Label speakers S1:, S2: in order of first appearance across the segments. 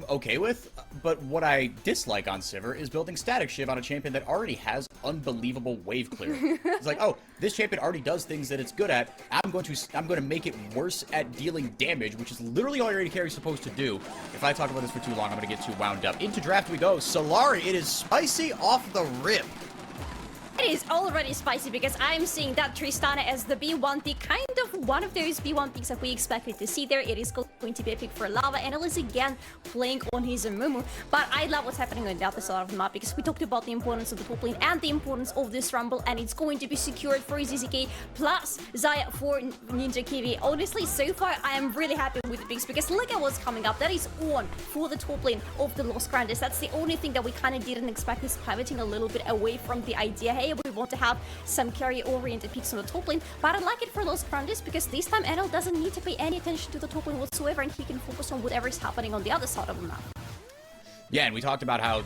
S1: okay with, but what I dislike on Sivir is building static shiv on a champion that already has unbelievable wave clear. It's like, oh, this champion already does things that it's good at. I'm going to make it worse at dealing damage, which is literally all your AD carry is supposed to do. If I talk about this for too long, I'm going to get too wound up. Into draft we go. Solari, it is spicy off the rip.
S2: It is already spicy because I'm seeing that Tristana as the B1 pick, kind of one of those B1 picks that we expected to see there. It is going to be a pick for Lava, and Ellis again playing on his Mumu. But I love what's happening on the other side of the map because we talked about the importance of the top lane and the importance of this Rumble, and it's going to be secured for ZZK plus Zaya for Ninja Kiwi. Honestly, so far I am really happy with the picks because look at what's coming up. That is on for the top lane of the Los Grandes. That's the only thing that we kind of didn't expect, is pivoting a little bit away from the idea. Hey, we want to have some carry-oriented picks on the top lane, but I like it for Los Grandes because this time NL doesn't need to pay any attention to the top lane whatsoever, and he can focus on whatever is happening on the other side of the map.
S1: Yeah, and we talked about how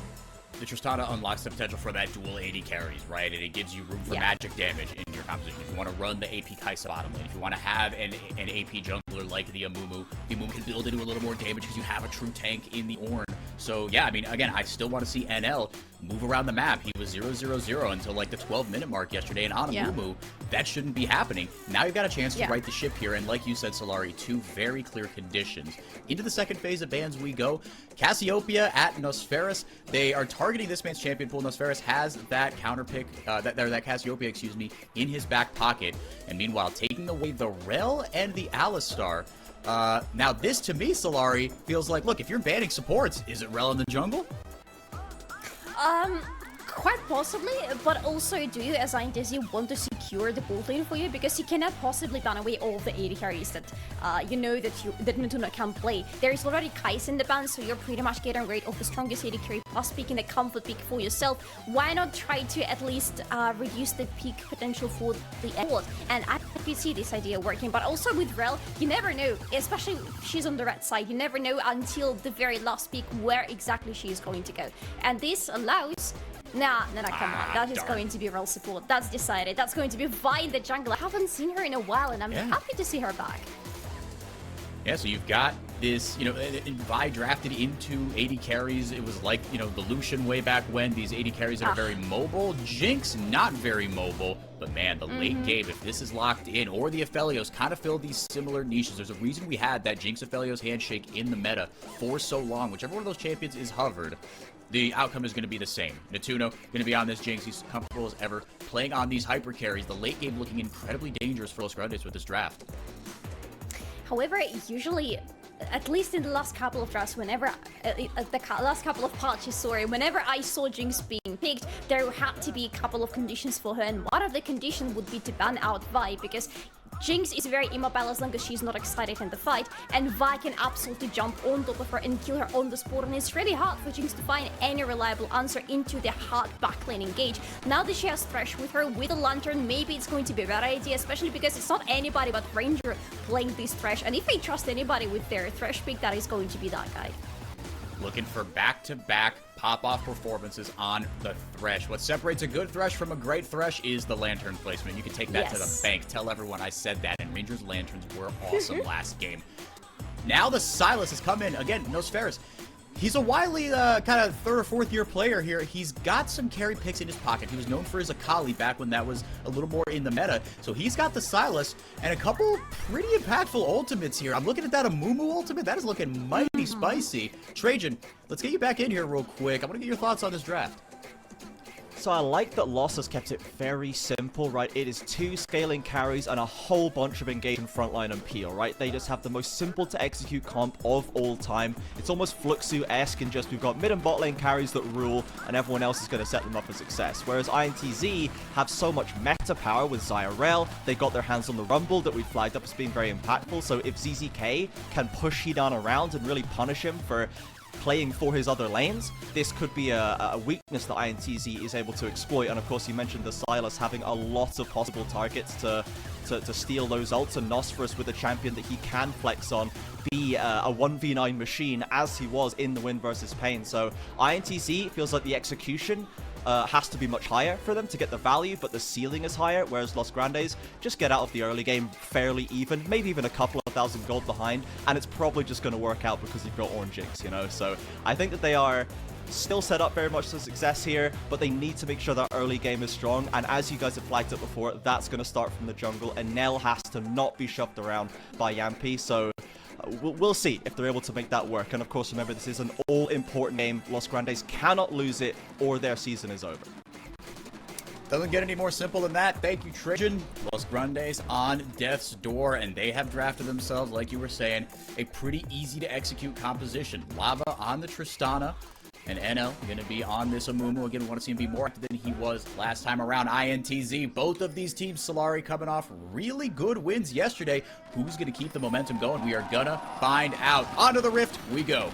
S1: the Tristana unlocks the potential for that dual AD carries, right? And it gives you room for magic damage in your composition. If you want to run the AP Kai'Sa bottom lane, if you want to have an AP jungler like the Amumu can build into a little more damage because you have a true tank in the Ornn. So yeah, I mean, again, I still want to see NL move around the map. He was 0-0-0 until like the 12-minute mark yesterday, and on Amumu, that shouldn't be happening. Now you've got a chance to right the ship here, and like you said, Solari, two very clear conditions. Into the second phase of bans we go. Cassiopeia at Nosferus. They are targeting this man's champion pool. Nosferus has that counter pick, that Cassiopeia, excuse me, in his back pocket. And meanwhile, taking away the Rel and the Alistar. Now this, to me, Solari, feels like, look, if you're banning supports, is it Rel in the jungle?
S2: Quite possibly, but also do you, as INTZ, want to secure the bot lane for you, because you cannot possibly ban away all of the AD carries that you know that Nutuna can play. There is already Kai'Sa in the ban, so you're pretty much getting rid of the strongest AD carry, plus picking a comfort pick for yourself. Why not try to at least reduce the peak potential for the bot? And I could see this idea working, but also with Rel, you never know, especially if she's on the red side, you never know until the very last peak where exactly she is going to go. And this allows... Nah, come on. That is going to be Rel support. That's decided. That's going to be Vi the jungle. I haven't seen her in a while, and I'm happy to see her back.
S1: Yeah, so you've got this, you know, Vi drafted into AD carries. It was like, you know, the Lucian way back when. These AD carries that are very mobile. Jinx, not very mobile. But man, the late game, if this is locked in, or the Aphelios kind of fill these similar niches. There's a reason we had that Jinx Aphelios handshake in the meta for so long. Whichever one of those champions is hovered, the outcome is going to be the same. Natuno going to be on this Jinx. He's comfortable as ever playing on these hyper carries. The late game looking incredibly dangerous for Los Grandes with this draft.
S2: However, usually, at least in the last couple of drafts, whenever the last couple of patches, sorry, whenever I saw Jinx being picked, there had to be a couple of conditions for her, and one of the conditions would be to ban out Vi, because Jinx is very immobile as long as she's not excited in the fight, and Vi can absolutely jump on top of her and kill her on the spot, and it's really hard for Jinx to find any reliable answer into the hard backlane engage. Now that she has Thresh with her, with a Lantern, maybe it's going to be a better idea, especially because it's not anybody but Ranger playing this Thresh, and if they trust anybody with their Thresh pick, that is going to be that guy.
S1: Looking for back-to-back pop-off performances on the Thresh. What separates a good Thresh from a great Thresh is the Lantern placement. You can take that to the bank. Tell everyone I said that, and Ranger's Lanterns were awesome last game. Now the Sylas has come in. Again, Nosferus. He's a wily kind of third or fourth year player here. He's got some carry picks in his pocket. He was known for his Akali back when that was a little more in the meta. So he's got the Sylas and a couple pretty impactful ultimates here. I'm looking at that Amumu ultimate. That is looking mighty spicy. Trajan, let's get you back in here real quick. I want to get your thoughts on this draft.
S3: So I like that Loss has kept it very simple, right? It is 2 scaling carries and a whole bunch of engage in frontline and peel, right? They just have the most simple to execute comp of all time. It's almost Fluxu-esque in just we've got mid and bot lane carries that rule and everyone else is going to set them up for success. Whereas INTZ have so much meta power with Zyrel, they got their hands on the Rumble that we flagged up as being very impactful. So if ZZK can push Hidan around and really punish him for playing for his other lanes, this could be a weakness that INTZ is able to exploit. And of course, you mentioned the Sylas having a lot of possible targets to steal those ults, and Nosferus with a champion that he can flex on, be a 1v9 machine as he was in the Win versus Pain. So INTZ feels like the execution has to be much higher for them to get the value, but the ceiling is higher, whereas Los Grandes just get out of the early game fairly even, maybe even a couple of thousand gold behind, and it's probably just going to work out because you've got Orange Jinx, you know? So I think that they are still set up very much for success here, but they need to make sure that early game is strong, and as you guys have flagged it before, that's going to start from the jungle, and Nell has to not be shoved around by Yampi, so we'll see if they're able to make that work. And of course, remember, this is an all-important game. Los Grandes cannot lose it, or their season is over.
S1: Doesn't get any more simple than that. Thank you, Trajan. Los Grandes on death's door, and they have drafted themselves, like you were saying, a pretty easy-to-execute composition. Lava on the Tristana, and NL going to be on this Amumu. Again, we want to see him be more active than he was last time around. INTZ, both of these teams, Solari coming off really good wins yesterday. Who's going to keep the momentum going? We are going to find out. Onto the Rift we go.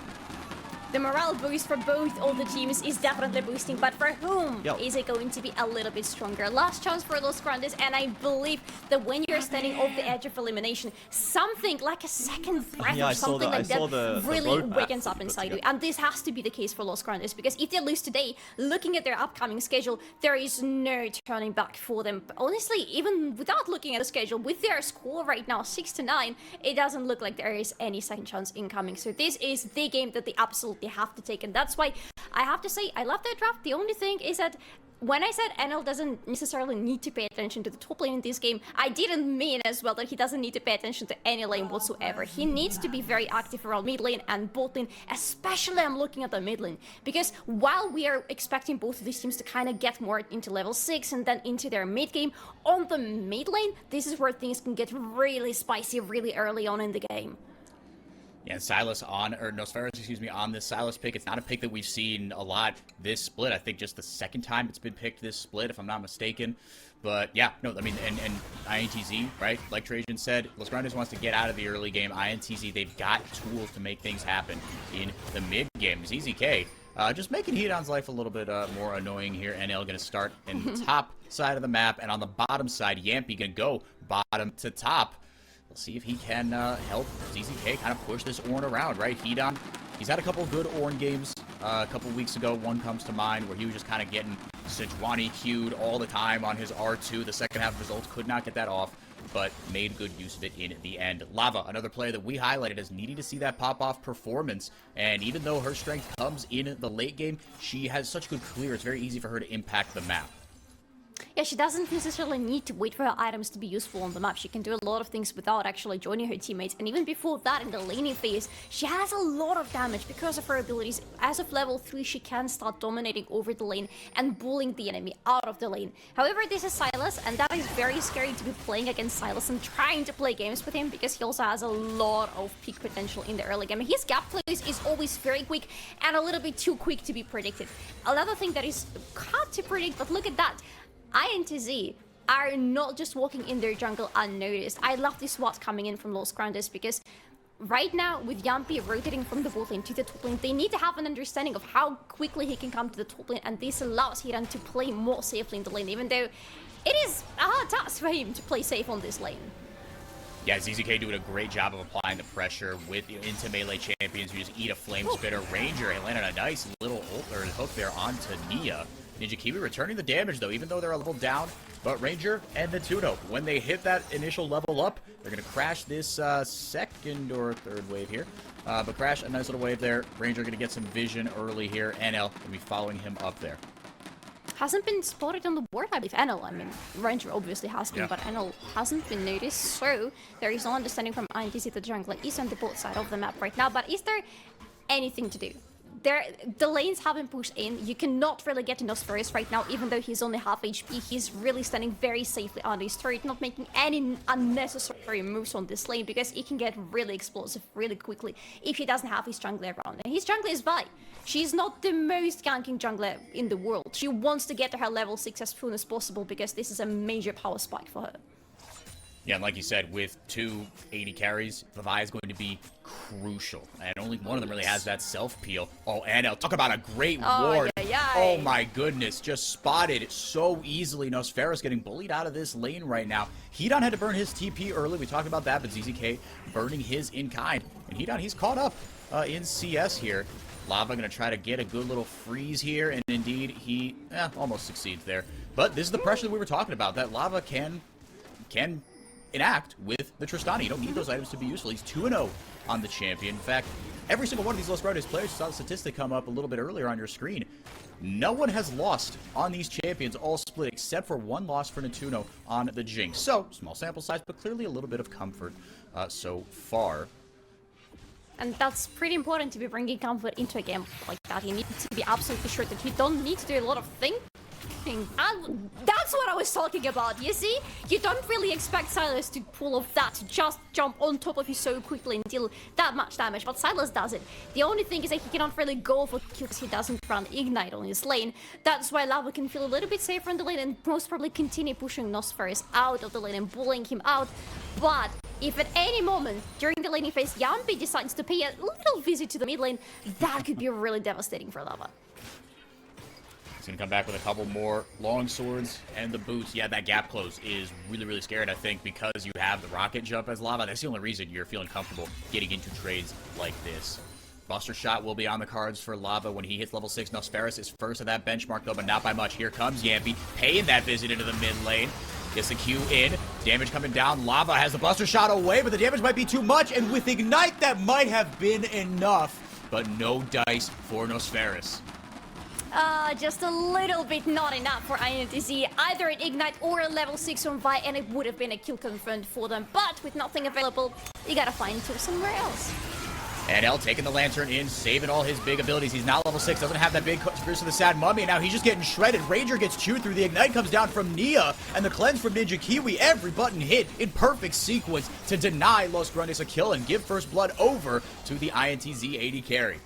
S2: The morale boost for both of the teams is definitely boosting, but for whom is it going to be a little bit stronger? Last chance for Los Grandes, and I believe that when you're standing off the edge of elimination, something like a second breath or something like that really wakens up inside you. And this has to be the case for Los Grandes, because if they lose today, looking at their upcoming schedule, there is no turning back for them. But honestly, even without looking at the schedule, with their score right now, 6-9, it doesn't look like there is any second chance incoming. So this is the game that they absolutely have to take, and that's why I have to say I love that draft. The only thing is that when I said NL doesn't necessarily need to pay attention to the top lane in this game, I didn't mean as well that he doesn't need to pay attention to any lane whatsoever. He needs to be very active around mid lane and bot lane, especially I'm looking at the mid lane, because while we are expecting both of these teams to kind of get more into level 6 and then into their mid game, on the mid lane, this is where things can get really spicy really early on in the game.
S1: Yeah, Silas on, or Nosferos, excuse me, on this Silas pick. It's not a pick that we've seen a lot this split. I think just the second time it's been picked this split, if I'm not mistaken. But yeah, no, I mean, and INTZ, right? Like Trajan said, Los Grandes wants to get out of the early game. INTZ, they've got tools to make things happen in the mid game. ZZK, just making Hedon's life a little bit more annoying here. NL going to start in the top side of the map, and on the bottom side, Yampi going to go bottom to top. We'll see if he can help ZZK kind of push this Ornn around, right? Hedon, he's had a couple of good Ornn games a couple of weeks ago. One comes to mind where he was just kind of getting Sejuani queued all the time on his R2. The second half results could not get that off, but made good use of it in the end. Lava, another player that we highlighted as needing to see that pop-off performance, and even though her strength comes in the late game, she has such good clear, it's very easy for her to impact the map.
S2: Yeah, she doesn't necessarily need to wait for her items to be useful on the map. She can do a lot of things without actually joining her teammates. And even before that, in the laning phase, she has a lot of damage because of her abilities. As of level 3, she can start dominating over the lane and bullying the enemy out of the lane. However, this is Silas, and that is very scary to be playing against Silas and trying to play games with him, because he also has a lot of peak potential in the early game. And his gap plays is always very quick and a little bit too quick to be predicted. Another thing that is hard to predict, but look at that. INTZ are not just walking in their jungle unnoticed. I love this swat coming in from Los Grandes, because right now, with Yampi rotating from the bot lane to the top lane, they need to have an understanding of how quickly he can come to the top lane, and this allows Hiran to play more safely in the lane, even though it is a hard task for him to play safe on this lane.
S1: Yeah, ZZK doing a great job of applying the pressure with into melee champions who just eat a flame spitter. Ranger landed a nice little ult or hook there onto Nia. Ninja Kiwi returning the damage, though, even though they're a little down. But Ranger and Natuno, when they hit that initial level up, they're going to crash this second or third wave here. But crash a nice little wave there. Ranger going to get some vision early here. NL going to be following him up there.
S2: Hasn't been spotted on the board, I believe. NL, I mean, Ranger obviously has been, but NL hasn't been noticed. So there is no understanding from INTZ that the jungler is on the bot side of the map right now. But is there anything to do? The lanes haven't pushed in. You cannot really get to Nosferos right now, even though he's only half HP. He's really standing very safely on his turret, not making any unnecessary moves on this lane, because it can get really explosive really quickly if he doesn't have his jungler around. And his jungler is Vi. She's not the most ganking jungler in the world. She wants to get to her level 6 as soon as possible, because this is a major power spike for her.
S1: Yeah, and like you said, with 2 80 carries, Vi is going to be crucial. And only one of them really has that self-peel. Oh, NL, talk about a great ward. Oh my goodness, just spotted so easily. Nosferos getting bullied out of this lane right now. Hedon had to burn his TP early. We talked about that, but ZZK burning his in kind. And Hedon, he's caught up in CS here. Lava going to try to get a good little freeze here, and indeed he almost succeeds there. But this is the pressure that we were talking about, that Lava can enact with the Tristana. You don't need those items to be useful. He's 2-0 on the champion. In fact, every single one of these Los Grandes players, you saw the statistic come up a little bit earlier on your screen. No one has lost on these champions all split except for one loss for Natuno on the Jinx. So, small sample size, but clearly a little bit of comfort so far.
S2: And that's pretty important to be bringing comfort into a game like that. You need to be absolutely sure that you don't need to do a lot of thinking. And that's what I was talking about, you see? You don't really expect Silas to pull off that, to just jump on top of you so quickly and deal that much damage, but Silas does it. The only thing is that he cannot really go for kills because he doesn't run Ignite on his lane. That's why Lava can feel a little bit safer in the lane and most probably continue pushing Nosferis out of the lane and bullying him out. But if at any moment during the laning phase Yampi decides to pay a little visit to the mid lane, that could be really devastating for Lava.
S1: He's going to come back with a couple more long swords and the boots. Yeah, that gap close is really, really scary. I think because you have the rocket jump as Lava, that's the only reason you're feeling comfortable getting into trades like this. Buster shot will be on the cards for Lava when he hits level 6. Nosferis is first of that benchmark, though, but not by much. Here comes Yampi, paying that visit into the mid lane. Gets the Q in. Damage coming down. Lava has the Buster shot away, but the damage might be too much. And with Ignite, that might have been enough. But no dice for Nosferis.
S2: Just a little bit not enough for INTZ. Either an Ignite or a level 6 on Vi, and it would have been a kill confirmed for them. But with nothing available, you gotta find two somewhere else.
S1: NL taking the Lantern in, saving all his big abilities. He's now level 6, doesn't have that big Curse of the Sad Mummy, and now he's just getting shredded. Ranger gets chewed through. The Ignite comes down from Nia, and the Cleanse from Ninja Kiwi. Every button hit in perfect sequence to deny Los Grandes a kill and give First Blood over to the INTZ AD carry.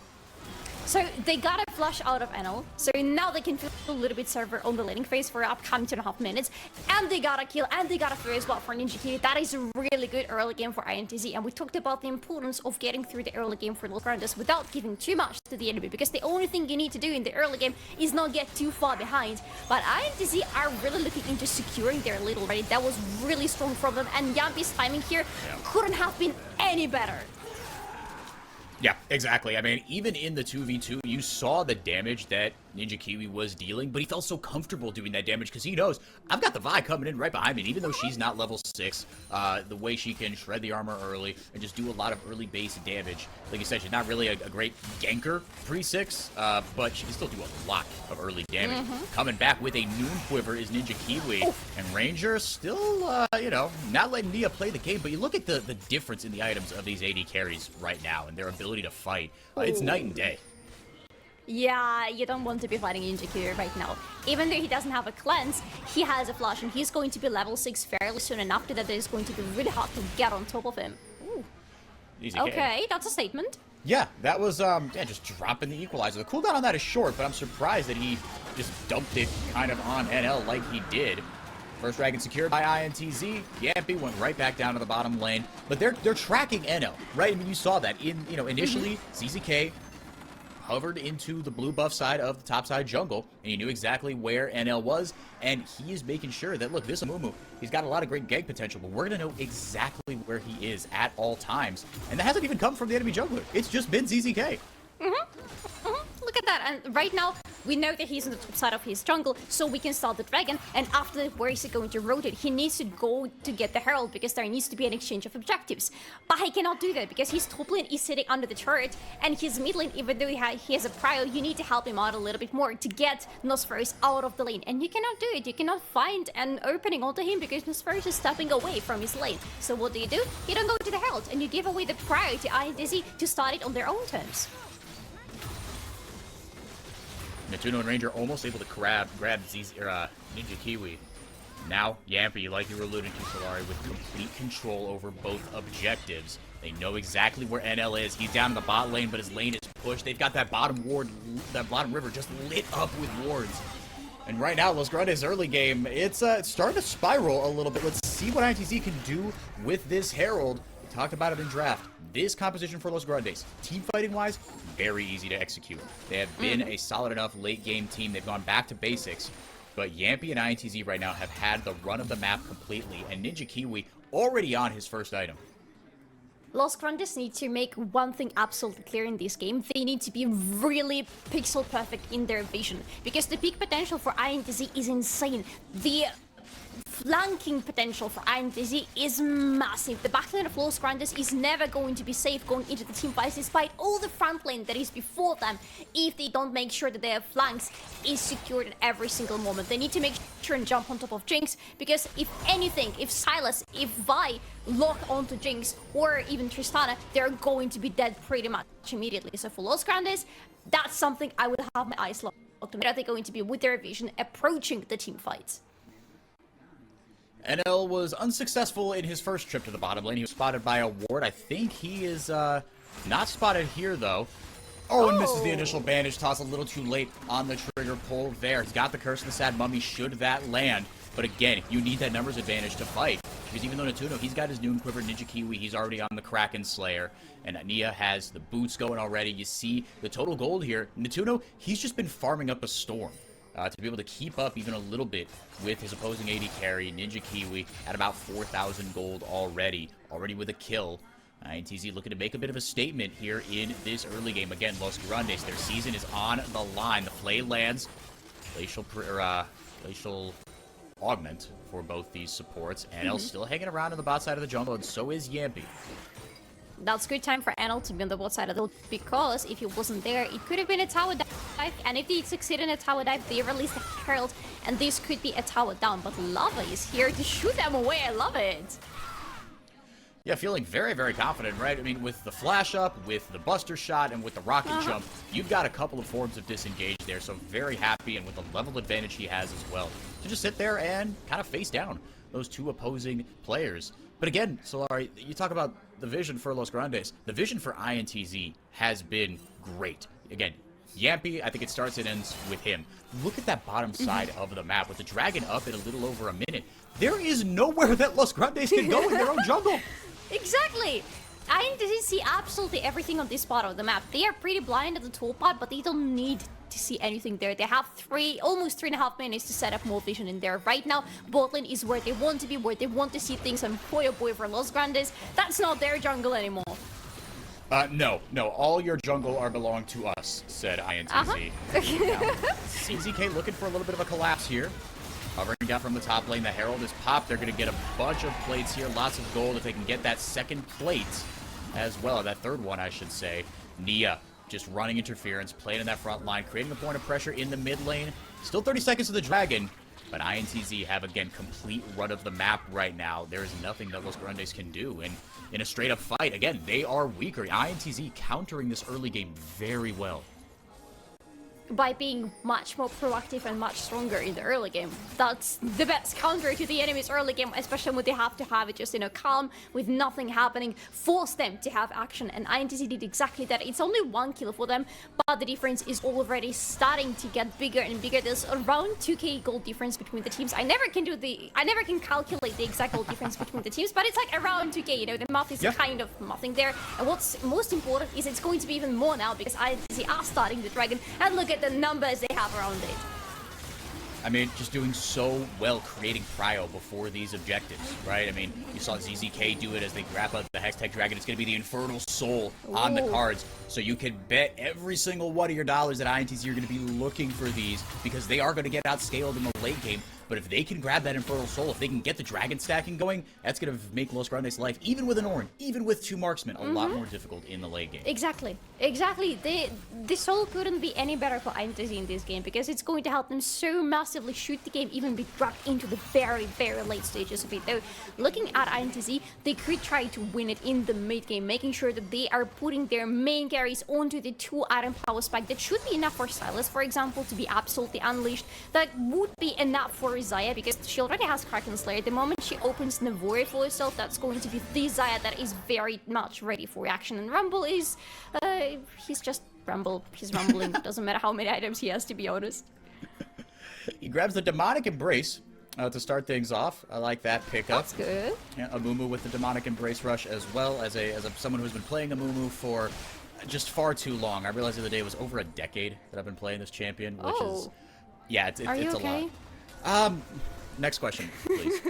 S2: So they got a flush out of NL, so now they can feel a little bit safer on the laning phase for upcoming 2.5 minutes, and they got a kill, and they got a free as well for Ninja Kiwi. That is a really good early game for INTZ, and we talked about the importance of getting through the early game for Los Grandes without giving too much to the enemy, because the only thing you need to do in the early game is not get too far behind. But INTZ are really looking into securing their lead already. That was really strong from them, and Yampi's timing here couldn't have been any better.
S1: Yeah, exactly. I mean, even in the 2v2, you saw the damage that Ninja Kiwi was dealing, but he felt so comfortable doing that damage because he knows, I've got the Vi coming in right behind me, and even though she's not level 6, the way she can shred the armor early and just do a lot of early base damage. Like you said, she's not really a great ganker pre-6, but she can still do a lot of early damage. Coming back with a Noon Quiver is Ninja Kiwi, and Ranger still, you know, not letting Nia play the game, but you look at the difference in the items of these AD carries right now and their ability to fight. It's night and day.
S2: Yeah, you don't want to be fighting Ninja Kiwi right now. Even though he doesn't have a cleanse, he has a flash, and he's going to be level 6 fairly soon, and after that, it's going to be really hard to get on top of him. Ooh.
S1: Easy
S2: okay, that's a statement.
S1: Yeah, that was, just dropping the equalizer. The cooldown on that is short, but I'm surprised that he just dumped it kind of on NL like he did. First dragon secured by INTZ. Yampi went right back down to the bottom lane, but they're tracking NL, right? I mean, you saw that in, you know, initially ZZK hovered into the blue buff side of the top side jungle, and he knew exactly where NL was, and he is making sure that, look, this Amumu, he's got a lot of great gank potential, but we're going to know exactly where he is at all times, and that hasn't even come from the enemy jungler. It's just been ZZK.
S2: Look at that, and right now we know that he's on the top side of his jungle, so we can start the dragon, and after that, where is he going to rotate? He needs to go to get the herald, because there needs to be an exchange of objectives. But he cannot do that, because his top lane is sitting under the turret, and his mid lane, even though he has a prio, you need to help him out a little bit more to get Nosferis out of the lane, and you cannot do it. You cannot find an opening onto him, because Nosferis is stepping away from his lane. So what do? You don't go to the herald, and you give away the prio to INTZ to start it on their own terms.
S1: Natuno and Ranger almost able to grab Ninja Kiwi. Now, Yampi, like you were alluding to, Solari, with complete control over both objectives. They know exactly where NL is. He's down in the bot lane, but his lane is pushed. They've got that bottom ward, that bottom river just lit up with wards. And right now, Los Grandes' early game, it's starting to spiral a little bit. Let's see what INTZ can do with this Herald. We talked about it in draft. This composition for Los Grandes, team fighting wise, very easy to execute. They have been a solid enough late game team. They've gone back to basics. But Yampi and INTZ right now have had the run of the map completely, and Ninja Kiwi already on his first item.
S2: Los Grandes need to make one thing absolutely clear in this game. They need to be really pixel perfect in their vision, because the peak potential for INTZ is insane. The flanking potential for INTZ is massive. The back lane of Los Grandes is never going to be safe going into the team fights, despite all the front lane that is before them, if they don't make sure that their flanks is secured at every single moment. They need to make sure and jump on top of Jinx, because if anything, if Sylas, if Vi lock onto Jinx, or even Tristana, they're going to be dead pretty much immediately. So for Los Grandes, that's something I would have my eyes locked on. Where are they going to be with their vision approaching the team fights?
S1: NL was unsuccessful in his first trip to the bottom lane. He was spotted by a ward. I think he is not spotted here, though. Oh, and misses the initial bandage toss a little too late on the trigger pull there. He's got the Curse of the Sad Mummy should that land. But again, you need that numbers advantage to fight. Because even though Natuno, he's got his Noon Quiver, Ninja Kiwi, he's already on the Kraken Slayer. And Nia has the boots going already. You see the total gold here. Natuno, he's just been farming up a Storm. To be able to keep up even a little bit with his opposing AD carry, Ninja Kiwi, at about 4,000 gold already with a kill. INTZ looking to make a bit of a statement here in this early game. Again, Los Grandes, their season is on the line. The Flay lands, Glacial Augment for both these supports. NL still hanging around on the bot side of the jungle, and so is Yampy.
S2: That's good time for NL to be on the bot side of the, because if he wasn't there, it could have been a tower dive, and if they succeed in a tower dive, they release the Herald, and this could be a tower down, but Lava is here to shoot them away. I love it.
S1: Yeah, feeling very, very confident, right? I mean, with the flash up, with the buster shot, and with the rocket jump, you've got a couple of forms of disengage there, so very happy, and with the level advantage he has as well, to just sit there and kind of face down those two opposing players. But again, Solari, you talk about the vision for Los Grandes. The vision for INTZ has been great. Again, Yampy, I think it starts and ends with him. Look at that bottom side of the map with the dragon up in a little over a minute. There is nowhere that Los Grandes can go in their own jungle.
S2: Exactly. INTZ see absolutely everything on this part of the map. They are pretty blind at the top part, but they don't need to see anything there. They have almost 3.5 minutes to set up more vision in there. Right now, bot lane is where they want to be, where they want to see things, and boy oh boy for Los Grandes, that's not their jungle anymore.
S1: No, all your jungle are belong to us, said INTZ. CZK looking for a little bit of a collapse here. Hovering down from the top lane, the Herald is popped. They're going to get a bunch of plates here, lots of gold if they can get that second plate as well, that third one, I should say. Nia just running interference, playing in that front line, creating a point of pressure in the mid lane. Still 30 seconds to the dragon, but INTZ have, again, complete run of the map right now. There is nothing that Los Grandes can do, and in a straight-up fight, again, they are weaker. INTZ countering this early game very well.
S2: By being much more proactive and much stronger in the early game. That's the best counter to the enemy's early game, especially when they have to have it just, calm, with nothing happening, force them to have action, and INTZ did exactly that. It's only 1 kill for them, but the difference is already starting to get bigger and bigger. There's around 2k gold difference between the teams. I never can calculate the exact gold difference between the teams, but it's like around 2k, the math is kind of nothing there. And what's most important is it's going to be even more now, because INTZ are starting the dragon, and look at the numbers they have around it.
S1: I mean, just doing so well creating prio before these objectives, right? I mean, you saw ZZK do it as they grab up the Hextech Dragon. It's going to be the Infernal Soul on the cards. So you can bet every single one of your dollars that INTZ are going to be looking for these, because they are going to get outscaled in the late game. But if they can grab that Infernal Soul, if they can get the dragon stacking going, that's going to make Los Grandes' life, even with an Ornn, even with 2 marksmen, a lot more difficult in the late game.
S2: Exactly. The Soul couldn't be any better for INTZ in this game, because it's going to help them so massively shoot the game, even be dragged into the very, very late stages of it. Though, looking at INTZ, they could try to win it in the mid game, making sure that they are putting their main carries onto the 2 item power spike. That should be enough for Sylas, for example, to be absolutely unleashed. That would be enough for Xayah, because she already has Kraken Slayer. The moment she opens Navori for herself, that's going to be the Xayah that is very much ready for reaction. And Rumble is, he's just Rumble. He's rumbling. Doesn't matter how many items he has, to be honest.
S1: He grabs the Demonic Embrace to start things off. I like that pickup.
S2: That's good.
S1: Yeah, Amumu with the Demonic Embrace rush as well, as someone who's been playing Amumu for just far too long. I realized the other day it was over a decade that I've been playing this champion, which is, yeah, it's
S2: Are you
S1: a
S2: okay?
S1: lot. Next question, please.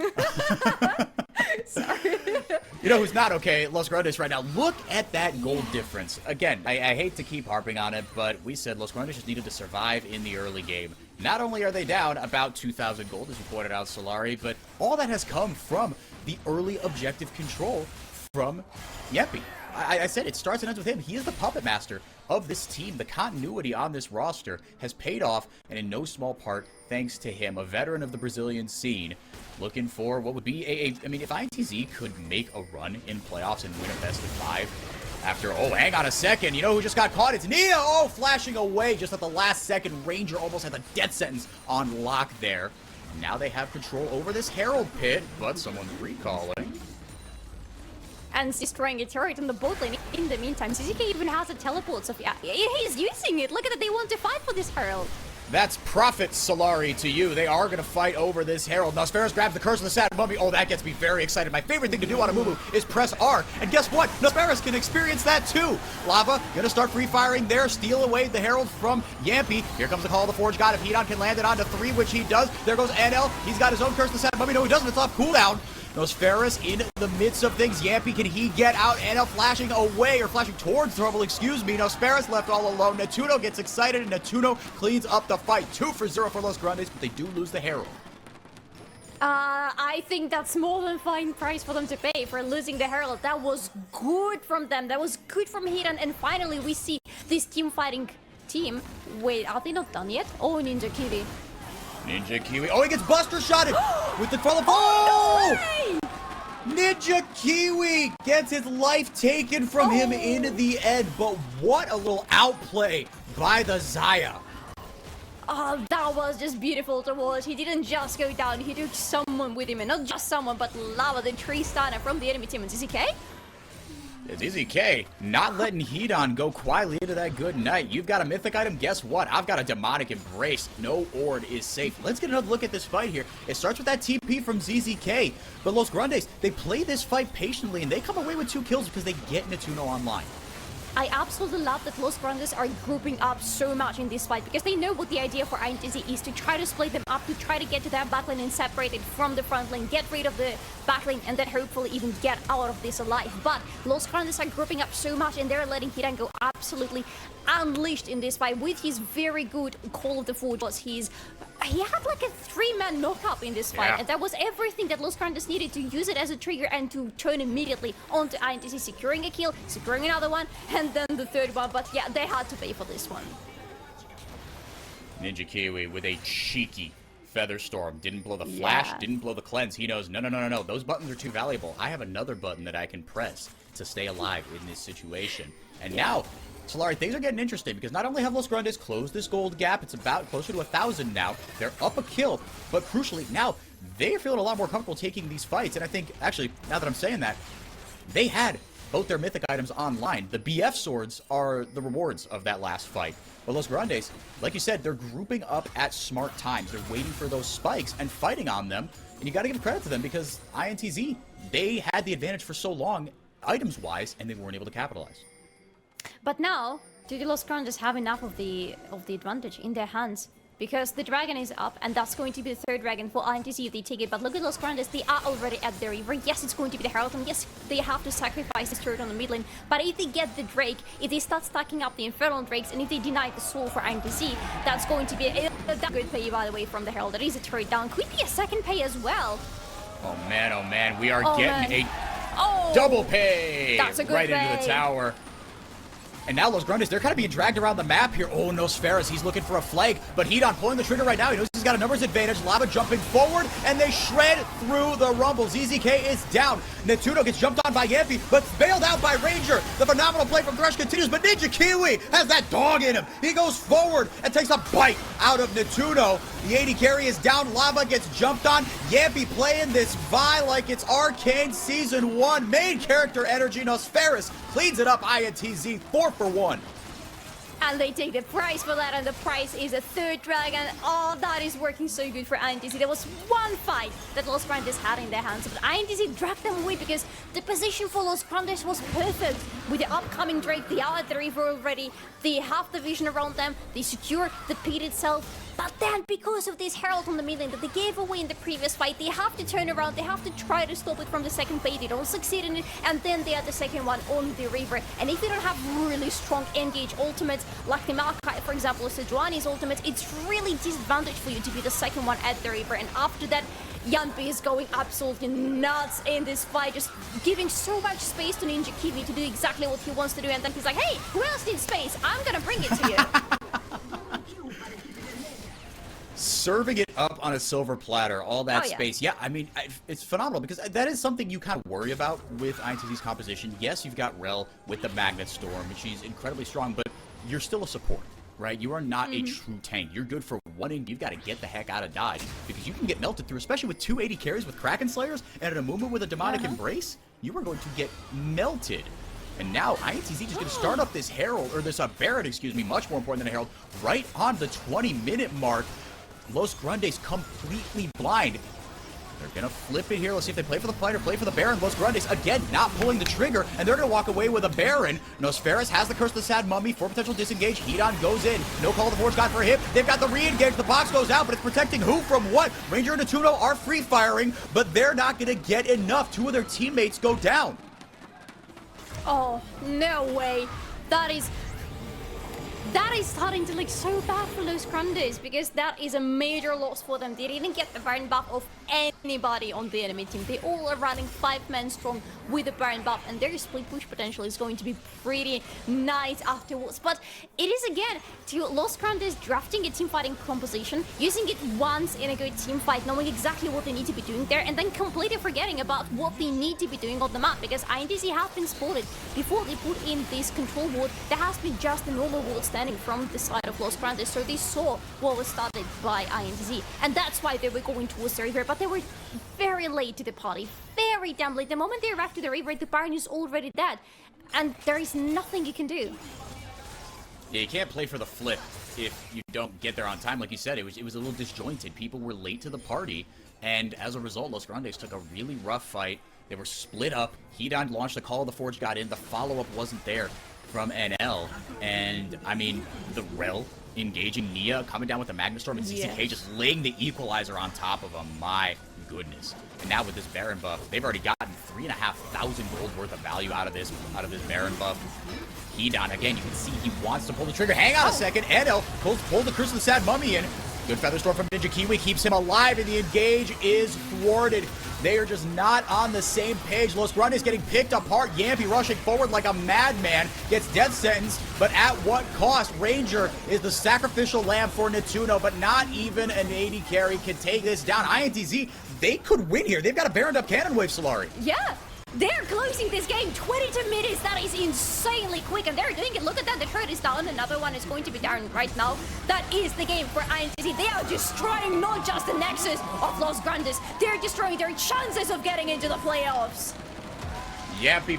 S1: You know who's not okay? Los Grandes right now. Look at that gold difference. Again, I hate to keep harping on it, but we said Los Grandes just needed to survive in the early game. Not only are they down about 2,000 gold, as you pointed out, Solari, but all that has come from the early objective control from Yempi. I said it starts and ends with him. He is the puppet master of this team. The continuity on this roster has paid off, and in no small part thanks to him, a veteran of the Brazilian scene, looking for what would be I mean, if INTZ could make a run in playoffs and win a best of 5 after, oh, hang on a second, you know who just got caught? It's Nia! Oh, flashing away just at the last second. Ranger almost had the death sentence on lock there. Now they have control over this Herald pit, but someone's recalling.
S2: And destroying a turret in the bot lane. In the meantime, CZK even has a teleport, so yeah, he's using it. Look at it, they want to fight for this Herald. That's
S1: profit, Solari, to you. They are going to fight over this Herald. Nosferos grabs the Curse of the Sad Mummy. Oh, that gets me very excited. My favorite thing to do on a Mumu is press R. And guess what? Nosferos can experience that too. Lava going to start free firing there, steal away the Herald from Yampi. Here comes the call of the Forge God. If Hedon can land it onto 3, which he does, there goes NL. He's got his own Curse of the Sad Mummy. No, he doesn't. It's off cooldown. Nosferos in the midst of things. Yampi, can he get out? NL flashing away, or flashing towards trouble, excuse me. Nosferos left all alone. Natuno gets excited, and Natuno cleans up the fight. 2 for 0 for Los Grandes, but they do lose the Herald.
S2: I think that's more than fine price for them to pay for losing the Herald. That was good from them. That was good from Hedon. And finally, we see this team fighting team. Wait, are they not done yet? Oh, Ninja Kiwi.
S1: Ninja Kiwi. Oh, he gets buster shotted with the follow.
S2: Oh! No way!
S1: Ninja Kiwi gets his life taken from him in the end. But what a little outplay by the Zaya.
S2: Oh, that was just beautiful to watch. He didn't just go down, he took someone with him. And not just someone, but Lava, the Tristana from the enemy team. And ZZK?
S1: It's ZZK not letting Hedon go quietly into that good night. You've got a mythic item. Guess what? I've got a demonic embrace. No Ord is safe. Let's get another look at this fight here. It starts with that TP from ZZK. But Los Grandes, they play this fight patiently, and they come away with 2 kills because they get Natuno online.
S2: I absolutely love that Los Grandes are grouping up so much in this fight because they know what the idea for INTZ is, to try to split them up, to try to get to that backlane and separate it from the front lane, get rid of the backlane, and then hopefully even get out of this alive. But Los Grandes are grouping up so much and they're letting Hedon go absolutely unleashed in this fight with his very good Call of the Forge. He had like a 3-man knockup in this fight, and that was everything that Los Grandes needed to use it as a trigger and to turn immediately onto INTZ, securing a kill, securing another one, and then the 3rd one. But yeah, they had to pay for this one.
S1: Ninja Kiwi with a cheeky Feather Storm. Didn't blow the flash, didn't blow the cleanse. He knows, no. Those buttons are too valuable. I have another button that I can press to stay alive in this situation. And now, Solari, things are getting interesting because not only have Los Grandes closed this gold gap, it's about closer to 1,000 now. They're up a kill, but crucially, now they're feeling a lot more comfortable taking these fights. And I think, actually, now that I'm saying that, they had both their mythic items online. The BF swords are the rewards of that last fight. But Los Grandes, like you said, they're grouping up at smart times. They're waiting for those spikes and fighting on them. And you got to give credit to them because INTZ, they had the advantage for so long, items-wise, and they weren't able to capitalize.
S2: But now, do the Los Grandes have enough of the advantage in their hands? Because the dragon is up, and that's going to be the 3rd dragon for INTZ if they take it. But look at Los Grandes, they are already at their river. Yes, it's going to be the Herald, and yes, they have to sacrifice this turret on the mid lane. But if they get the Drake, if they start stacking up the Infernal Drakes, and if they deny the soul for INTZ, that's going to be a good pay, by the way, from the Herald. That is a turret down. Could be a 2nd pay as well.
S1: Oh man, we are getting
S2: a
S1: double pay
S2: that's a good
S1: right
S2: pay.
S1: Into the tower. And now Los Grandes, they're kind of being dragged around the map here. Oh, Nosferos, he's looking for a flag, but Hedon pulling the trigger right now. He knows he's got a numbers advantage. Lava jumping forward, and they shred through the rumble. ZZK is down. Natuno gets jumped on by Yampi, but bailed out by Ranger. The phenomenal play from Thresh continues, but Ninja Kiwi has that dog in him. He goes forward and takes a bite out of Natuno. The AD carry is down. Lava gets jumped on. Yampi playing this Vi like it's Arcane Season 1. Main character energy. Nosferos cleans it up. INTZ 4 for 1.
S2: And they take the price for that, and the price is a 3rd dragon. Oh, that is working so good for INTZ. There was one fight that Los Grandes had in their hands, but INTZ dragged them away because the position for Los Grandes was perfect. With the upcoming Drake, they are at the river already. They have the vision around them. They secure the pit itself. But then, because of this Herald on the mid lane that they gave away in the previous fight, they have to turn around, they have to try to stop it from the second phase. They don't succeed in it, and then they add the second one on the Reaver. And if you don't have really strong engage ultimates, like the Maokai, for example, or Sejuani's ultimates, it's really disadvantage for you to be the second one at the Reaver. And after that, Yanpi is going absolutely nuts in this fight, just giving so much space to Ninja Kiwi to do exactly what he wants to do, and then he's like, hey, who else needs space? I'm gonna bring it to you.
S1: Serving it up on a silver platter, all that space. Yeah, I mean, it's phenomenal because that is something you kind of worry about with INTZ's composition. Yes, you've got Rel with the Magnet Storm, and she's incredibly strong, but you're still a support, right? You are not a true tank. You're good for one in. You've got to get the heck out of dodge because you can get melted through, especially with 280 carries with Kraken Slayers and an Amumu with a Demonic Embrace. You are going to get melted. And now INTZ just going to start up this Herald, or this Baron, excuse me, much more important than a Herald, right on the 20-minute mark. Los Grandes completely blind. They're going to flip it here. Let's see if they play for the fight or play for the Baron. Los Grandes, again, not pulling the trigger, and they're going to walk away with a Baron. Nosferus has the Curse of the Sad Mummy for potential disengage. Hedon goes in. No call of the Forge got for him. They've got the re-engage. The box goes out, but it's protecting who from what? Ranger and Natuno are free-firing, but they're not going to get enough. Two of their teammates go down.
S2: Oh, no way. That is starting to look so bad for Los Grandes, because that is a major loss for them. They didn't get the Baron buff of anybody on the enemy team. They all are running 5-man strong with the Baron buff, and their split push potential is going to be pretty nice afterwards. But it is, again, to Los Grandes drafting a team fighting composition, using it once in a good team fight, knowing exactly what they need to be doing there, and then completely forgetting about what they need to be doing on the map, because INTZ have been spotted before they put in this control ward. There has been just a normal ward standing from the side of Los Grandes, so they saw what was started by INTZ, and that's why they were going towards the Reaver, but they were very late to the party, very damn late. The moment they arrived to the Reaver, the Baron is already dead, and there is nothing you can do.
S1: Yeah, you can't play for the flip if you don't get there on time. Like you said, it was a little disjointed. People were late to the party, and as a result, Los Grandes took a really rough fight. They were split up. Hedon launched the Call of the Forge, got in. The follow-up wasn't there from NL, and I mean, the Rel engaging Nia, coming down with the Magnet Storm, and CCK just laying the equalizer on top of him. My goodness. And now with this Baron buff, they've already gotten 3,500 gold worth of value out of this Baron buff. Hedon, again, you can see he wants to pull the trigger. Hang on a second. NL pulled the Curse of the Sad Mummy in. Good Feather Storm from Ninja Kiwi keeps him alive, and the engage is thwarted. They are just not on the same page. Los Grandes getting picked apart. Yampi rushing forward like a madman. Gets death sentence, but at what cost? Ranger is the sacrificial lamb for Natuno, but not even an 80 carry can take this down. INTZ, they could win here. They've got a Baroned up Cannon Wave, Solari.
S2: Yeah. They're closing this game 22 minutes. That is insanely quick, and they're doing it. Look at that. The turret is down. Another one is going to be down right now. That is the game for INTZ. They are destroying not just the nexus of Los Grandes. They're destroying their chances of getting into the playoffs.
S1: Yampi